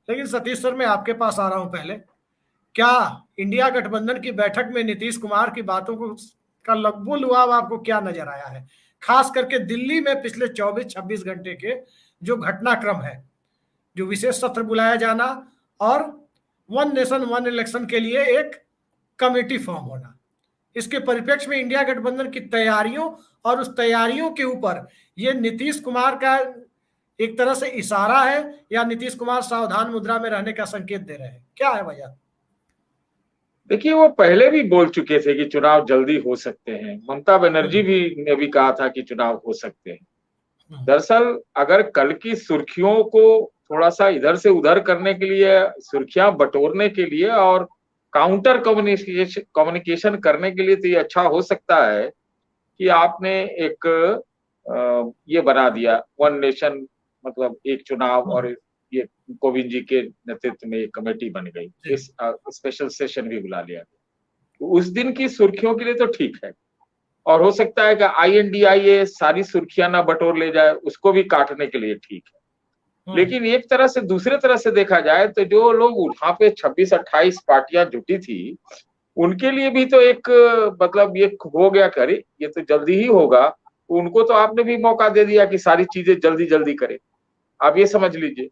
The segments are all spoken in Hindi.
लेकिन सतीश सर, मैं आपके पास आ रहा हूं पहले। क्या इंडिया गठबंधन की बैठक में नीतीश कुमार की बातों को का लकबुल लुआब आपको क्या नजर आया है? खास करके दिल्ली में पिछले 24-26 घंटे के जो घटनाक्रम है, जो विशेष सत्र बुलाया जाना और वन नेशन वन इलेक्शन के लिए एक कमेटी फॉर्म होना, इसके परिप्रेक्ष्य में इंडिया गठबंधन की तैयारियों और उस तैयारियों के ऊपर ये नीतीश कुमार का एक तरह से इशारा है, या नीतीश कुमार सावधान मुद्रा में रहने का संकेत दे रहे हैं? क्या है वजह? देखिए, वो पहले भी बोल चुके थे कि चुनाव जल्दी हो सकते हैं। ममता बनर्जी भी ने भी कहा था कि चुनाव हो सकते हैं। दरअसल अगर कल की सुर्खियों को थोड़ा सा इधर से उधर करने के लिए, सुर्खियां बटोरने के लिए और काउंटर कम्युनिकेशन करने के लिए, तो ये अच्छा हो सकता है कि आपने एक ये बना दिया वन नेशन, मतलब एक चुनाव, और ये कोविंद जी के नेतृत्व में एक कमेटी बन गई, इस स्पेशल सेशन भी बुला लिया। तो उस दिन की सुर्खियों के लिए तो ठीक है, और हो सकता है कि INDIA सारी सुर्खियां ना बटोर ले जाए, उसको भी काटने के लिए ठीक है। लेकिन एक तरह से, दूसरे तरह से देखा जाए तो जो लोग वहां पे 26-28 पार्टियां जुटी थी, उनके लिए भी तो एक मतलब ये हो गया कि अरे ये तो जल्दी ही होगा, उनको तो आपने भी मौका दे दिया कि सारी चीजें जल्दी जल्दी करें। आप ये समझ लीजिए।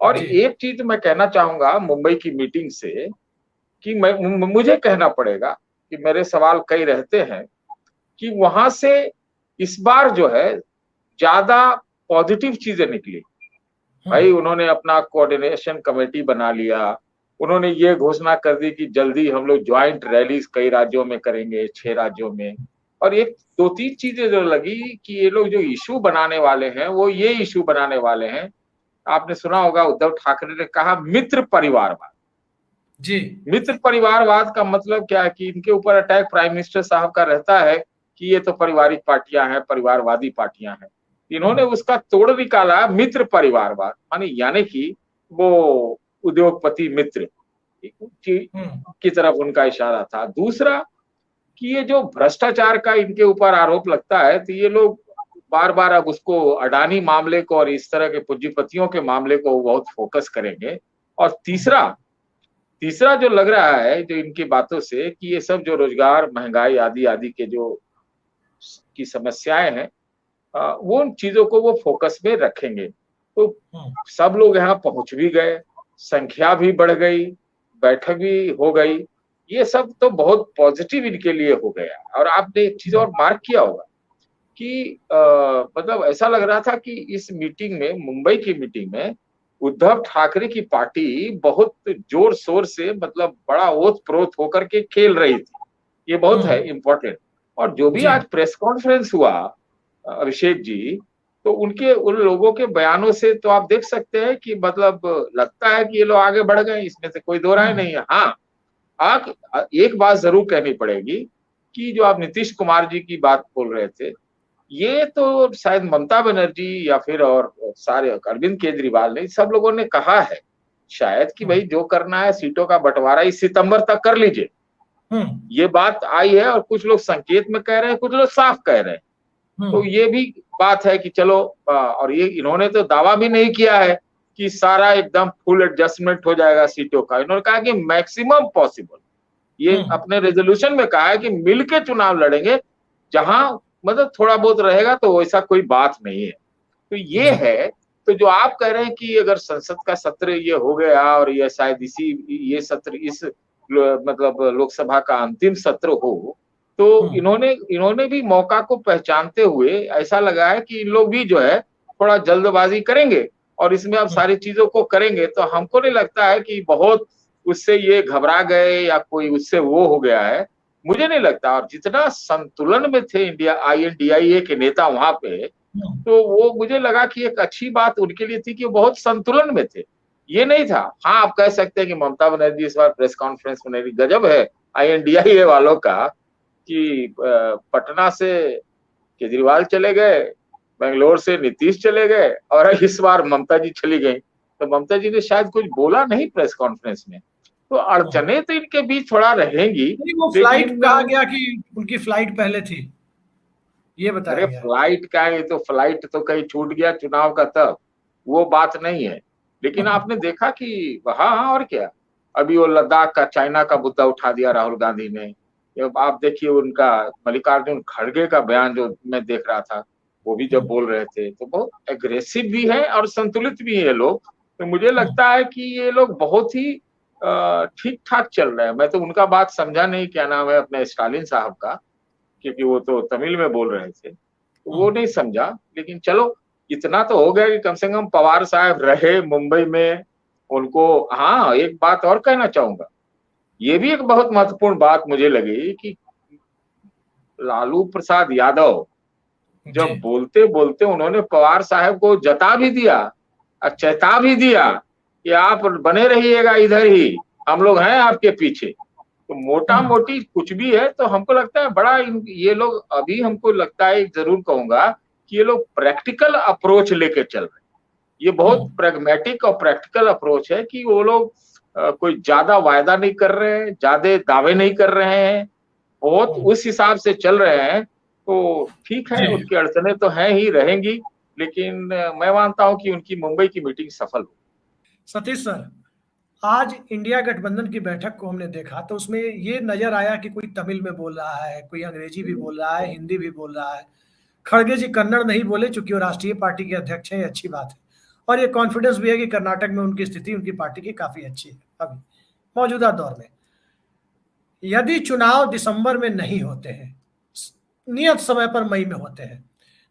और एक चीज मैं कहना चाहूंगा मुंबई की मीटिंग से, कि मुझे कहना पड़ेगा कि मेरे सवाल कई रहते हैं कि वहां से इस बार जो है ज्यादा पॉजिटिव चीजें निकली। भाई, उन्होंने अपना कोऑर्डिनेशन कमेटी बना लिया, उन्होंने ये घोषणा कर दी कि जल्दी हम लोग ज्वाइंट रैलीज कई राज्यों में करेंगे, 6 राज्यों में। और एक दो तीन चीजें जो लगी कि ये लोग जो इशू बनाने वाले हैं वो ये इशू बनाने वाले हैं। आपने सुना होगा उद्धव ठाकरे ने कहा मित्र परिवारवाद। जी। मित्र परिवारवाद का मतलब क्या है कि इनके ऊपर अटैक प्राइम मिनिस्टर साहब का रहता है कि ये तो पारिवारिक पार्टियां हैं, परिवारवादी पार्टियां हैं। इन्होंने उसका तोड़ निकाला मित्र परिवारवाद, माने यानी कि वो उद्योगपति मित्र की तरफ उनका इशारा था। दूसरा कि ये जो भ्रष्टाचार का इनके ऊपर आरोप लगता है, तो ये लोग बार बार अब उसको, अडानी मामले को और इस तरह के पूंजीपतियों के मामले को बहुत फोकस करेंगे। और तीसरा जो लग रहा है जो इनकी बातों से, कि ये सब जो रोजगार, महंगाई आदि आदि के जो की समस्याएं हैं, वो उन चीजों को वो फोकस में रखेंगे। तो सब लोग यहाँ पहुंच भी गए, संख्या भी बढ़ गई, बैठक भी हो गई, ये सब तो बहुत पॉजिटिव इनके लिए हो गया। और आपने एक चीज और मार्क किया होगा कि मतलब ऐसा लग रहा था कि इस मीटिंग में, मुंबई की मीटिंग में, उद्धव ठाकरे की पार्टी बहुत जोर शोर से, मतलब बड़ा ओत प्रोत होकर के खेल रही थी। ये बहुत है इम्पोर्टेंट। और जो भी आज प्रेस कॉन्फ्रेंस हुआ अभिषेक जी, तो उनके उन लोगों के बयानों से तो आप देख सकते हैं कि मतलब लगता है कि ये लोग आगे बढ़ गए, इसमें से कोई दो राय नहीं है। हाँ, आप एक बात जरूर कहनी पड़ेगी कि जो आप नीतीश कुमार जी की बात बोल रहे थे, ये तो शायद ममता बनर्जी या फिर और सारे अरविंद केजरीवाल ने, सब लोगों ने कहा है शायद कि भाई जो करना है सीटों का बंटवारा इस सितंबर तक कर लीजिए। ये बात आई है, और कुछ लोग संकेत में कह रहे हैं, कुछ लोग साफ कह रहे हैं। तो ये भी बात है कि चलो, और ये इन्होंने तो दावा भी नहीं किया है कि सारा एकदम फुल एडजस्टमेंट हो जाएगा सीटों का। इन्होंने कहा कि मैक्सिमम पॉसिबल, ये अपने रेजोल्यूशन में कहा है कि मिलके चुनाव लड़ेंगे, जहां मतलब थोड़ा बहुत रहेगा तो वैसा कोई बात नहीं है। तो ये है। तो जो आप कह रहे हैं कि अगर संसद का सत्र ये हो गया और ये शायद ये सत्र इस मतलब लोकसभा का अंतिम सत्र हो, तो इन्होंने भी मौका को पहचानते हुए ऐसा लगा है कि इन लोग भी जो है थोड़ा जल्दबाजी करेंगे और इसमें अब सारी चीजों को करेंगे। तो हमको नहीं लगता है कि बहुत उससे ये घबरा गए या कोई उससे वो हो गया है, मुझे नहीं लगता। और जितना संतुलन में थे इंडिया INDIA के नेता वहां पे, तो वो मुझे लगा कि एक अच्छी बात उनके लिए थी कि वो बहुत संतुलन में थे। ये नहीं था। हाँ, आप कह सकते हैं कि ममता बनर्जी इस बार प्रेस कॉन्फ्रेंस में नहीं, गजब है INDIA वालों का कि पटना से केजरीवाल चले गए, बेंगलोर से नीतीश चले गए, और इस बार ममता जी चली गई। तो ममता जी ने शायद कुछ बोला नहीं प्रेस कॉन्फ्रेंस में। तो अड़चने तो इनके बीच थोड़ा रहेंगी। वो फ्लाइट कहा गया कि उनकी फ्लाइट पहले थी, ये बताया अरे गया। फ्लाइट का है, तो फ्लाइट तो कहीं छूट गया चुनाव का, तब वो बात नहीं है। लेकिन आपने देखा कि हाँ, और क्या, अभी वो लद्दाख का, चाइना का मुद्दा उठा दिया राहुल गांधी ने। आप देखिए उनका मल्लिकार्जुन खड़गे का बयान जो मैं देख रहा था, वो भी जब बोल रहे थे तो बहुत एग्रेसिव भी है और संतुलित भी है लोग। तो मुझे लगता है कि ये लोग बहुत ही ठीक ठाक चल रहे हैं। मैं तो उनका बात समझा नहीं, क्या नाम है अपने स्टालिन साहब का, क्योंकि वो तो तमिल में बोल रहे थे, तो वो नहीं समझा। लेकिन चलो, इतना तो हो गया कि कम से कम पवार साहब रहे मुंबई में उनको। हाँ, एक बात और कहना चाहूंगा, ये भी एक बहुत महत्वपूर्ण बात मुझे लगी कि लालू प्रसाद यादव जब बोलते बोलते उन्होंने पवार साहब को जता भी दिया और चेता भी दिया कि आप बने रहिएगा इधर ही, हम लोग हैं आपके पीछे। तो मोटा मोटी कुछ भी है तो हमको लगता है बड़ा ये लोग, अभी हमको लगता है, जरूर कहूंगा कि ये लोग प्रैक्टिकल अप्रोच लेके चल रहे हैं। ये बहुत प्रैग्मेटिक और प्रैक्टिकल अप्रोच है कि वो लोग कोई ज्यादा वायदा नहीं कर रहे हैं, ज्यादा दावे नहीं कर रहे हैं, बहुत उस हिसाब से चल रहे हैं। तो ठीक है, उनकी अड़चने तो हैं ही, रहेंगी, लेकिन मैं मानता हूं कि उनकी मुंबई की मीटिंग सफल हो। सतीश सर, आज इंडिया गठबंधन की बैठक को हमने देखा तो उसमें ये नजर आया कि कोई तमिल में बोल रहा है, कोई अंग्रेजी भी बोल रहा है, हिंदी भी बोल रहा है। खड़गे जी कन्नड़ नहीं बोले, चूंकि वो राष्ट्रीय पार्टी के अध्यक्ष हैं, ये अच्छी बात है। और ये कॉन्फिडेंस भी है कि कर्नाटक में उनकी स्थिति उनकी पार्टी की काफी अच्छी है अभी मौजूदा दौर में। यदि चुनाव दिसंबर में नहीं होते हैं, नियत समय पर मई में होते हैं,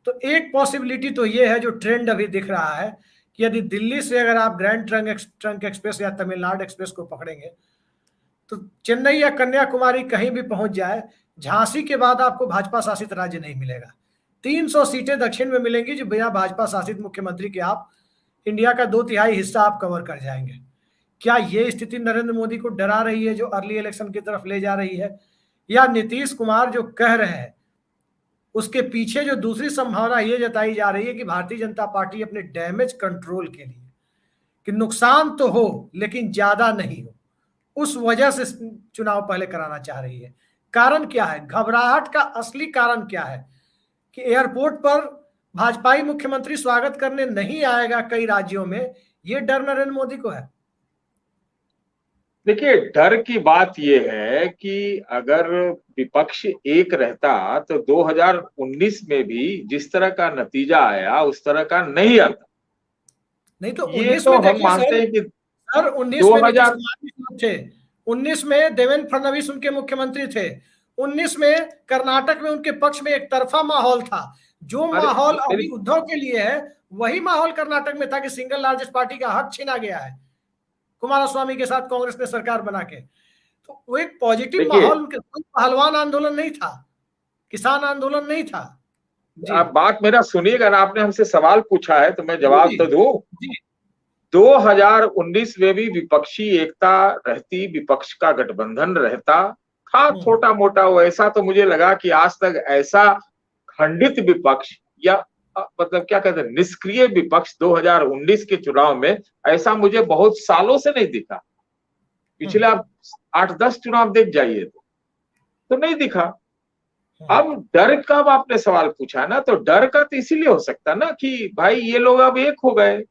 तो एक पॉसिबिलिटी तो ये है, जो ट्रेंड अभी दिख रहा है, कि यदि दिल्ली से अगर आप ग्रैंड ट्रंक एक्सप्रेस या तमिलनाडु एक्सप्रेस को पकड़ेंगे तो चेन्नई या कन्याकुमारी कहीं भी पहुंच जाए, झांसी के बाद आपको भाजपा शासित राज्य नहीं मिलेगा। 300 सीटें दक्षिण में मिलेंगी, जो बिना भाजपा शासित मुख्यमंत्री के आप इंडिया का 2/3 हिस्सा आप कवर कर जाएंगे। क्या ये स्थिति नरेंद्र मोदी को डरा रही है, जो अर्ली इलेक्शन की तरफ ले जा रही है, या नीतीश कुमार जो कह रहे हैं उसके पीछे जो दूसरी संभावना ये जताई जा रही है कि भारतीय जनता पार्टी अपने डैमेज कंट्रोल के लिए, कि नुकसान तो हो लेकिन ज्यादा नहीं हो, उस वजह से चुनाव पहले कराना चाह रही है? कारण क्या है? घबराहट का असली कारण क्या है कि एयरपोर्ट पर भाजपाई मुख्यमंत्री स्वागत करने नहीं आएगा कई राज्यों में, ये डर नरेंद्र मोदी को है? देखिए, डर की बात यह है कि अगर विपक्ष एक रहता तो 2019 में भी जिस तरह का नतीजा आया उस तरह का नहीं आता। नहीं तो ये 19 तो में हम देखिए मानते हैं कि सर 19 में नीतीश 2000 कुमार भी थे, 19 में देवेंद्र फडणवीस उनके मुख्यमंत्री थे, 19 में कर्नाटक में उनके पक्ष में एक तरफा माहौल था। जो अरे माहौल मेरी अभी उद्धव के लिए है, वही माहौल कर्नाटक में था कि सिंगल लार्जेस्ट पार्टी का हक छीना गया है कुमारस्वामी के साथ कांग्रेस ने सरकार बना के। तो वो एक पॉजिटिव देखिए, माहौल, कोई पहलवान आंदोलन नहीं था, किसान आंदोलन नहीं था। जी आप बात मेरा सुनिएगा ना, आपने हमसे सवाल पूछा है तो मैं जवाब जी तो दूं। जी 2019 में भी विपक्षी एकता रहती, विपक्ष का गठबंधन रहता था, छोटा मोटा वैसा, तो मुझे लगा कि आज तक ऐसा खंडित विपक्ष या मतलब क्या कहते हैं, निष्क्रिय विपक्ष 2019 के चुनाव में ऐसा मुझे बहुत सालों से नहीं दिखा। पिछले आप 8-10 चुनाव देख जाइए तो नहीं दिखा। अब डर का आपने सवाल पूछा ना, तो डर का तो इसीलिए हो सकता ना कि भाई ये लोग अब एक हो गए।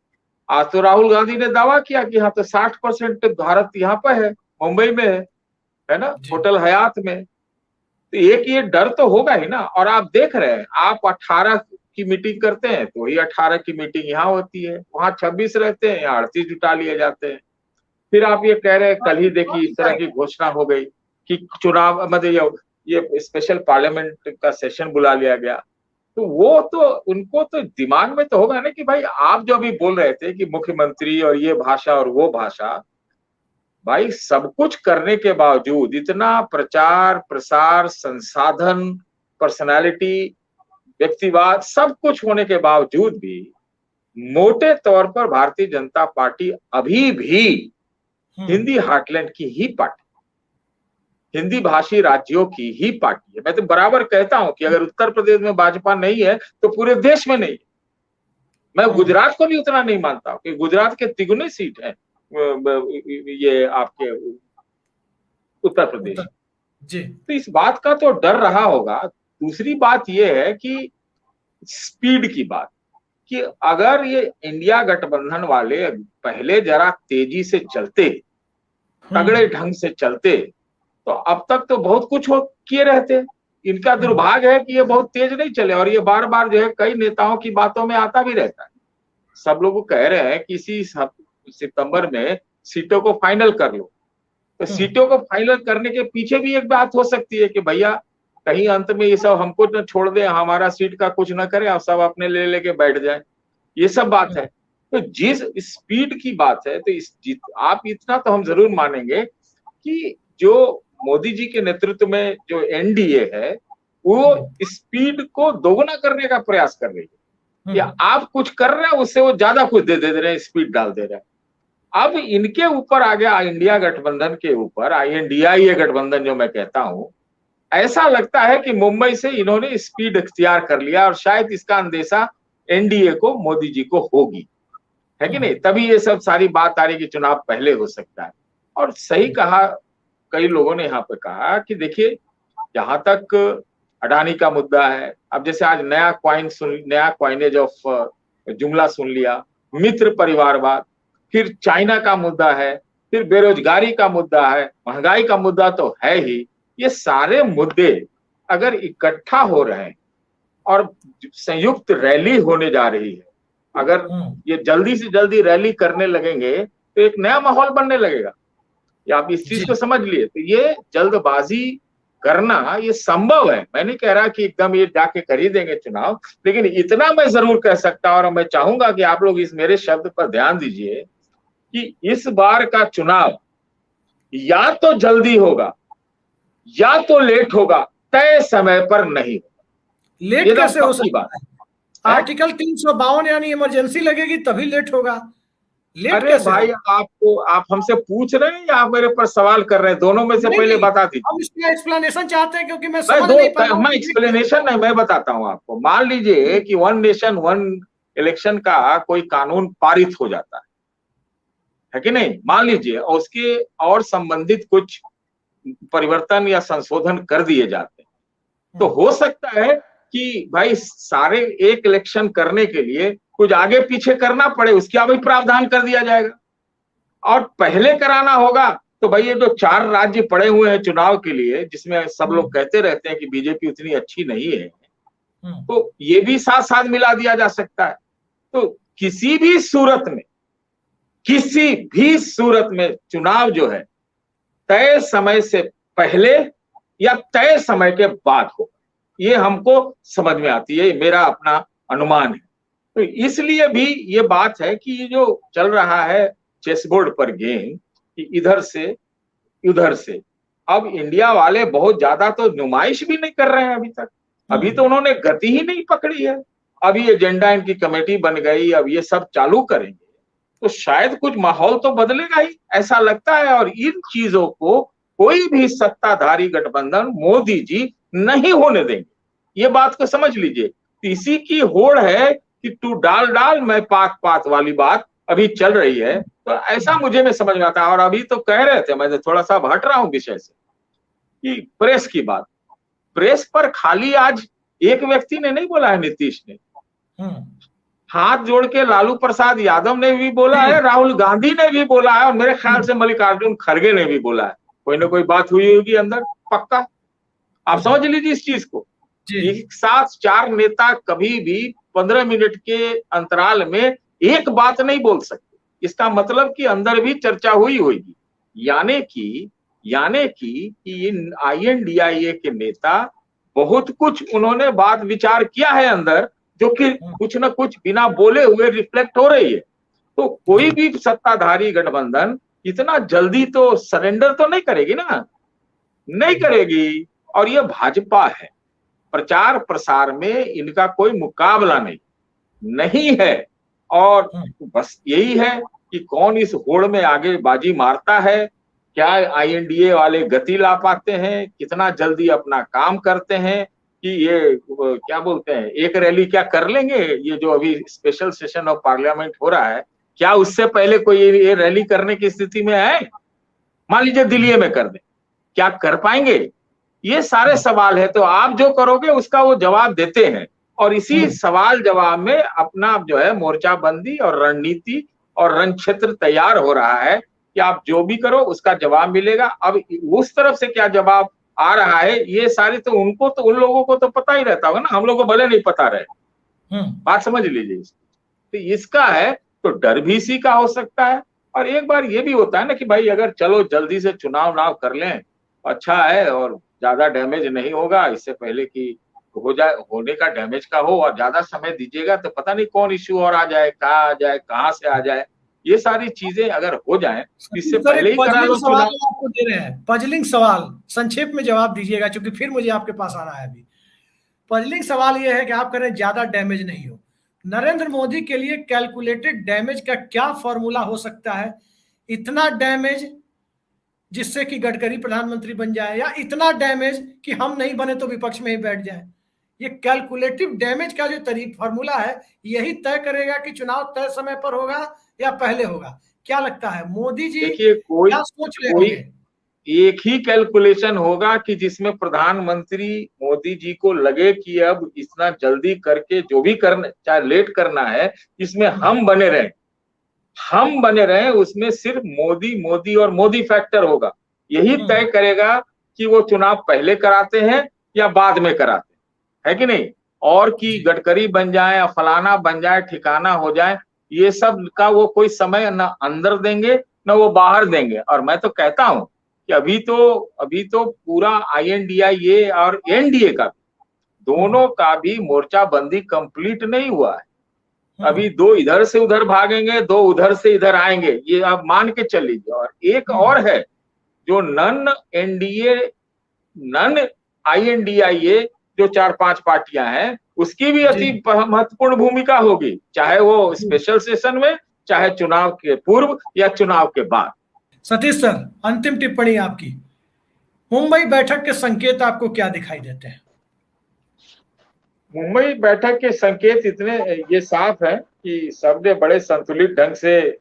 आज तो राहुल गांधी ने दावा किया कि हाँ, तो 60% भारत यहाँ पर है, मुंबई में है ना, होटल हयात में। तो एक ये डर तो होगा ही ना। और आप देख रहे हैं, आप 18 की मीटिंग करते हैं तो वही 18 की मीटिंग यहाँ होती है, वहां 26 रहते हैं, यहाँ 38 जुटा लिए जाते हैं। फिर आप ये कह रहे हैं, कल ही देखिए इस तरह की घोषणा हो गई कि चुनाव मतलब ये स्पेशल पार्लियामेंट का सेशन बुला लिया गया। तो वो तो उनको तो दिमाग में तो होगा ना कि भाई आप जो अभी बोल रहे थे कि मुख्यमंत्री और ये भाषा और वो भाषा, भाई सब कुछ करने के बावजूद, इतना प्रचार प्रसार, संसाधन, पर्सनालिटी, व्यक्तिवाद, सब कुछ होने के बावजूद भी मोटे तौर पर भारतीय जनता पार्टी अभी भी हिंदी हार्टलैंड की ही पार्टी, हिंदी भाषी राज्यों की ही पार्टी है। मैं तो बराबर कहता हूं कि अगर उत्तर प्रदेश में भाजपा नहीं है तो पूरे देश में नहीं है। मैं गुजरात को भी उतना नहीं मानता कि गुजरात के तिगुने सीट है ये आपके उत्तर प्रदेश। जी तो इस बात का तो डर रहा होगा। दूसरी बात यह है कि स्पीड की बात, कि अगर ये इंडिया गठबंधन वाले पहले जरा तेजी से चलते, तगड़े ढंग से चलते, तो अब तक तो बहुत कुछ हो किए रहते। इनका दुर्भाग्य है कि ये बहुत तेज नहीं चले, और ये बार बार जो है कई नेताओं की बातों में आता भी रहता है। सब लोग कह रहे हैं कि इसी सितंबर में सीटों को फाइनल कर लो। तो सीटों को फाइनल करने के पीछे भी एक बात हो सकती है कि भैया कहीं अंत में ये सब हमको न छोड़ दे, हमारा सीट का कुछ न करे, आप सब अपने ले लेके बैठ जाए, ये सब बात है। तो जिस स्पीड की बात है, तो आप इतना तो हम जरूर मानेंगे कि जो मोदी जी के नेतृत्व में जो एनडीए है वो स्पीड को दोगुना करने का प्रयास कर रही है, या आप कुछ कर रहे हैं उससे वो ज्यादा कुछ दे रहे हैं, स्पीड डाल दे रहे हैं। अब इनके ऊपर आ गया इंडिया गठबंधन के ऊपर, INDIA गठबंधन जो मैं कहता हूं, ऐसा लगता है कि मुंबई से इन्होंने स्पीड इख्तियार कर लिया, और शायद इसका अंदेशा एनडीए को, मोदी जी को होगी, है कि नहीं? तभी ये सब सारी बात आ रही कि चुनाव पहले हो सकता है। और सही कहा कई लोगों ने यहाँ पे कहा कि देखिए, जहां तक अडानी का मुद्दा है, अब जैसे आज नया क्वाइनेज ऑफ जुमला सुन लिया, मित्र परिवारवाद, फिर चाइना का मुद्दा है, फिर बेरोजगारी का मुद्दा है, महंगाई का मुद्दा तो है ही। ये सारे मुद्दे अगर इकट्ठा हो रहे हैं और संयुक्त रैली होने जा रही है, अगर ये जल्दी से जल्दी रैली करने लगेंगे तो एक नया माहौल बनने लगेगा। या आप इस चीज को समझ लिए, तो ये जल्दबाजी करना ये संभव है। मैं नहीं कह रहा कि एकदम ये जाके कर ही देंगे चुनाव, लेकिन इतना मैं जरूर कह सकता हूं, और मैं चाहूंगा कि आप लोग इस मेरे शब्द पर ध्यान दीजिए कि इस बार का चुनाव या तो जल्दी होगा या तो लेट होगा, तय समय पर नहीं होगा। लेट कैसे हो सकता है? आर्टिकल 352 यानी इमरजेंसी लगेगी तभी लेट होगा। अरे भाई, आप हमसे पूछ रहे हैं या आप मेरे पर सवाल कर रहे हैं? दोनों में से पहले बता दीजिए। हम इसका एक्सप्लेनेशन चाहते हैं, क्योंकि मैं समझ नहीं पा रहा हूं। मैं एक्सप्लेनेशन नहीं, मैं बताता हूं आपको। मान लीजिए कि 1 नेशन 1 इलेक्शन का कोई कानून पारित हो जाता है कि नहीं? मान लीजिए, और उसके और संबंधित कुछ परिवर्तन या संशोधन कर दिए जाते हैं, तो हो सकता है कि भाई सारे एक इलेक्शन करने के लिए कुछ आगे पीछे करना पड़े, उसका भी प्रावधान कर दिया जाएगा। और पहले कराना होगा तो भाई ये जो 4 राज्य पड़े हुए हैं चुनाव के लिए, जिसमें सब लोग कहते रहते हैं कि बीजेपी उतनी अच्छी नहीं है, तो ये भी साथ साथ मिला दिया जा सकता है। तो किसी भी सूरत में चुनाव जो है तय समय से पहले या तय समय के बाद हो, ये हमको समझ में आती है, मेरा अपना अनुमान है। तो इसलिए भी ये बात है कि ये जो चल रहा है चेस बोर्ड पर गेम, कि इधर से उधर से, अब इंडिया वाले बहुत ज्यादा तो नुमाइश भी नहीं कर रहे हैं अभी तक। अभी तो उन्होंने गति ही नहीं पकड़ी है। अभी एजेंडा इनकी कमेटी बन गई, अब ये सब चालू करेंगे तो शायद कुछ माहौल तो बदलेगा ही, ऐसा लगता है। और इन चीजों को कोई भी सत्ताधारी गठबंधन मोदी जी नहीं होने देंगे, ये बात को समझ लीजिए। इसी की होड़ है कि तू डाल डाल मैं पात पात वाली बात अभी चल रही है। तो ऐसा मुझे में समझ में आता है। और अभी तो कह रहे थे, मैं थोड़ा सा हट रहा हूं विषय से, कि प्रेस की बात, प्रेस पर खाली आज एक व्यक्ति ने नहीं बोला है, नीतीश ने हाथ जोड़ के लालू प्रसाद यादव ने भी बोला है, राहुल गांधी ने भी बोला है, और मेरे ख्याल से मल्लिकार्जुन खड़गे ने भी बोला है। कोई ना कोई बात हुई होगी अंदर, पक्का। आप समझ लीजिए इस चीज को। एक साथ 4 नेता कभी भी 15 मिनट के अंतराल में एक बात नहीं बोल सकते। इसका मतलब कि अंदर भी चर्चा हुई होगी, यानी कि INDIA के नेता बहुत कुछ उन्होंने बात विचार किया है अंदर, जो कि कुछ न कुछ बिना बोले हुए रिफ्लेक्ट हो रही है। तो कोई भी सत्ताधारी गठबंधन इतना जल्दी तो सरेंडर तो नहीं करेगी ना, नहीं करेगी। और ये भाजपा है, प्रचार प्रसार में इनका कोई मुकाबला नहीं है। और बस यही है कि कौन इस होड़ में आगे बाजी मारता है, क्या INDA वाले गति ला पाते हैं, कितना जल्दी अपना काम करते हैं, कि ये क्या बोलते हैं, एक रैली क्या कर लेंगे। ये जो अभी स्पेशल सेशन ऑफ पार्लियामेंट हो रहा है, क्या उससे पहले कोई ये रैली करने की स्थिति में है? मान लीजिए दिल्ली में कर दे, क्या कर पाएंगे? ये सारे सवाल है। तो आप जो करोगे उसका वो जवाब देते हैं। और इसी सवाल जवाब में अपना जो है मोर्चाबंदी और रणनीति और रण क्षेत्र तैयार हो रहा है कि आप जो भी करो उसका जवाब मिलेगा। अब उस तरफ से क्या जवाब आ रहा है ये सारी तो उनको तो उन लोगों को तो पता ही रहता होगा ना, हम लोग को भले नहीं पता रहे। बात समझ लीजिए। तो इसका है तो डर भी इसी का हो सकता है। और एक बार ये भी होता है ना कि भाई अगर चलो जल्दी से चुनाव नाव कर लें अच्छा है और ज्यादा डैमेज नहीं होगा, इससे पहले कि हो जाए होने का डैमेज का हो, और ज्यादा समय दीजिएगा तो पता नहीं कौन इश्यू और आ जाए, कहाँ आ जाए, कहाँ से आ जाए। ये सारी चीजें अगर हो जाए इससे पहले ही करा लो सवाल चुनाव। आपको दे रहे हैं, पजलिंग सवाल, संक्षेप में जवाब दीजिएगा क्योंकि फिर मुझे आपके पास आना है अभी। पजलिंग सवाल ये है कि आप कह रहे हैं ज्यादा डैमेज नहीं हो। नरेंद्र मोदी के लिए कैलकुलेटेड डैमेज का क्या फॉर्मूला हो सकता है? इतना डैमेज जिससे कि गडकरी प्रधानमंत्री बन जाए, या इतना डैमेज कि हम नहीं बने तो विपक्ष में ही बैठ जाए? ये कैलकुलेटिव डैमेज का जो फॉर्मूला है यही तय करेगा कि चुनाव तय समय पर होगा या पहले होगा। क्या लगता है मोदी जी देखिए क्या सोच रहे होंगे? एक ही कैलकुलेशन होगा कि जिसमें प्रधानमंत्री मोदी जी को लगे कि अब इतना जल्दी करके जो भी करना चाहे लेट करना है इसमें हम बने रहें, उसमें सिर्फ मोदी मोदी और मोदी फैक्टर होगा। यही तय करेगा कि वो चुनाव पहले कराते हैं या बाद में कराते हैं, है कि नहीं। और कि गडकरी बन जाए या फलाना बन जाए, ठिकाना हो जाए, ये सब का वो कोई समय न अंदर देंगे न वो बाहर देंगे। और मैं तो कहता हूं कि अभी तो पूरा INDIA और NDA का दोनों का भी मोर्चाबंदी कंप्लीट नहीं हुआ है। अभी दो इधर से उधर भागेंगे, दो उधर से इधर आएंगे, ये आप मान के चल लीजिए। और एक और है जो नन INDIA जो 4-5 पार्टियां हैं उसकी भी अति महत्वपूर्ण भूमिका होगी, चाहे वो स्पेशल सेशन में, चाहे चुनाव के पूर्व या चुनाव के बाद। सतीश सर, अंतिम टिप्पणी आपकी। मुंबई बैठक के संकेत आपको क्या दिखाई देते हैं? मुंबई बैठक के संकेत इतने ये साफ है कि सबने बड़े संतुलित ढंग से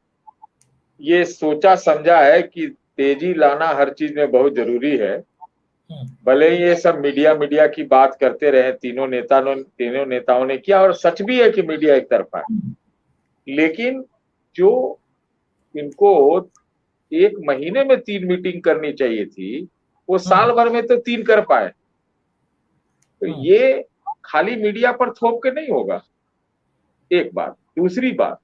ये सोचा समझा है कि तेजी लाना हर चीज में बहुत जरूरी है। भले ही ये सब मीडिया की बात करते रहे, तीनों नेताओं ने किया, और सच भी है कि मीडिया एक तरफा है, लेकिन जो इनको 1 महीने में 3 मीटिंग करनी चाहिए थी वो साल भर में तो 3 कर पाए। तो ये खाली मीडिया पर थोप के नहीं होगा, एक बात। दूसरी बात,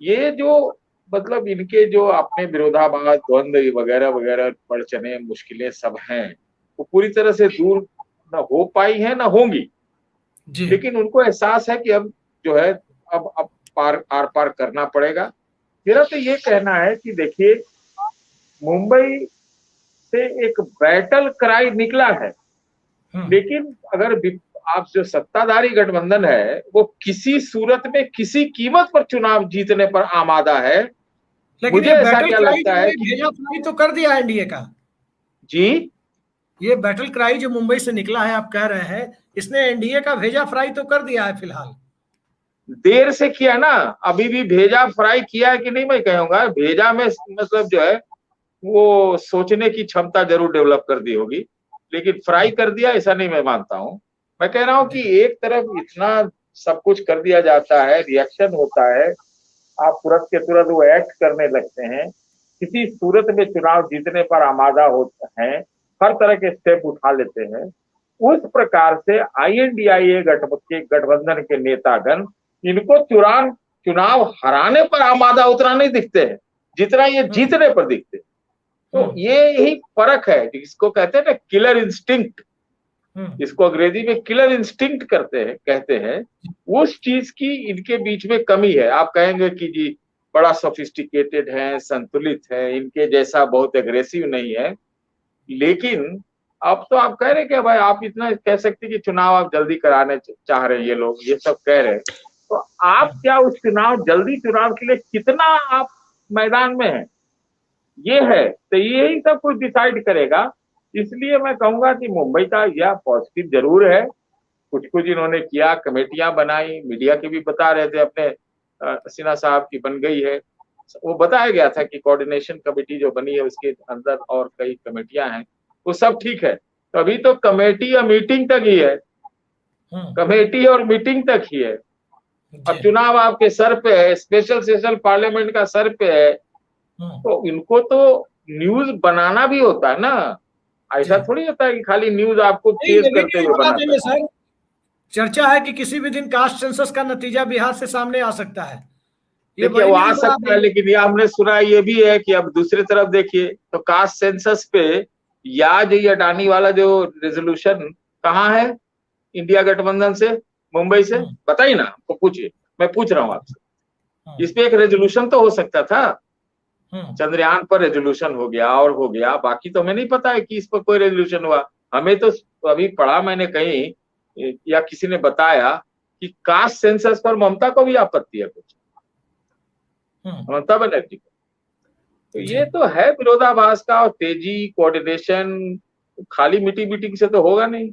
ये जो मतलब इनके जो अपने विरोधाभास, द्वंद्व वगैरह वगैरह, पड़चने, मुश्किलें सब हैं, वो पूरी तरह से दूर न हो पाई है न होंगी। लेकिन उनको एहसास है कि अब जो है अब आर पार करना पड़ेगा। मेरा तो ये कहना है कि देखिए मुंबई से एक बैटल क्राई निकला है, लेकिन अगर आप जो सत्ताधारी गठबंधन है वो किसी सूरत में किसी कीमत पर चुनाव जीतने पर आमादा है। लेकिन मुझे ऐसा क्या लगता है कि भेजा फ्राई तो कर दिया एनडीए का जी, ये बैटल क्राई जो मुंबई से निकला है, आप कह रहे हैं इसने एनडीए का भेजा फ्राई तो कर दिया है। फिलहाल देर से किया ना, अभी भी भेजा फ्राई किया है कि नहीं मैं कहूंगा। भेजा में मतलब जो है वो सोचने की क्षमता जरूर डेवलप कर दी होगी, लेकिन फ्राई कर दिया ऐसा नहीं मैं मानता हूं। मैं कह रहा हूं कि एक तरफ इतना सब कुछ कर दिया जाता है, रिएक्शन होता है, आप तुरंत के तुरंत वो एक्ट करने लगते हैं, किसी सूरत में चुनाव जीतने पर आमादा होते हैं, हर तरह के स्टेप उठा लेते हैं। उस प्रकार से INDIA गठबंधन के नेतागण इनको चुनाव हराने पर आमादा उतना नहीं दिखते हैं जितना ये जीतने पर दिखते हैं। तो ये ही फर्क है जिसको कहते हैं ना किलर इंस्टिंक्ट, इसको अंग्रेजी में किलर इंस्टिंक्ट कहते हैं। उस चीज की इनके बीच में कमी है। आप कहेंगे कि जी बड़ा सोफिस्टिकेटेड है, संतुलित है, इनके जैसा बहुत एग्रेसिव नहीं है, लेकिन अब तो आप कह रहे हैं कि भाई आप इतना कह सकते कि चुनाव आप जल्दी कराने चाह रहे हैं, ये लोग ये सब कह रहे हैं, तो आप क्या उस जल्दी चुनाव के लिए कितना आप मैदान में हैं, ये है। तो यही सब कुछ डिसाइड करेगा। इसलिए मैं कहूंगा कि मुंबई का यह पॉजिटिव जरूर है, कुछ इन्होंने किया, कमेटियां बनाई, मीडिया के भी बता रहे थे अपने सिन्हा साहब की बन गई है, वो बताया गया था कि कोऑर्डिनेशन कमेटी जो बनी है उसके अंदर और कई कमेटियां हैं, वो सब ठीक है। तो अभी तो कमेटी या मीटिंग तक ही है, कमेटी और मीटिंग तक ही है। अब चुनाव आपके सर पे है, स्पेशल सेशन पार्लियामेंट का सर पे है, तो इनको तो न्यूज बनाना भी होता है ना। ऐसा थोड़ी होता है कि खाली न्यूज आपको चेज करते हुए बनाता है। सर चर्चा है कि किसी भी दिन कास्ट सेंसस का नतीजा बिहार से सामने आ सकता है। देखिए वो आ सकता है, लेकिन ये हमने सुना ये भी है कि अब दूसरी तरफ देखिए तो कास्ट सेंसस पे या जो ये अडानी वाला जो रेजोल्यूशन कहाँ है इंडिया गठबंधन से, मुंबई से, बताइए ना, तो पूछिए, मैं पूछ रहा हूँ आपसे। इस पे एक रेजोल्यूशन तो हो सकता था। चंद्रयान पर रेजोल्यूशन हो गया और हो गया, बाकी तो हमें नहीं पता है कि इस पर कोई रेजोल्यूशन हुआ। हमें तो अभी पढ़ा मैंने कहीं या किसी ने बताया कि कास्ट सेंसस पर ममता को भी आपत्ति है कुछ, ममता बनर्जी को। तो ये तो है विरोधाभास का, और तेजी कोऑर्डिनेशन खाली मीटिंग से तो होगा नहीं।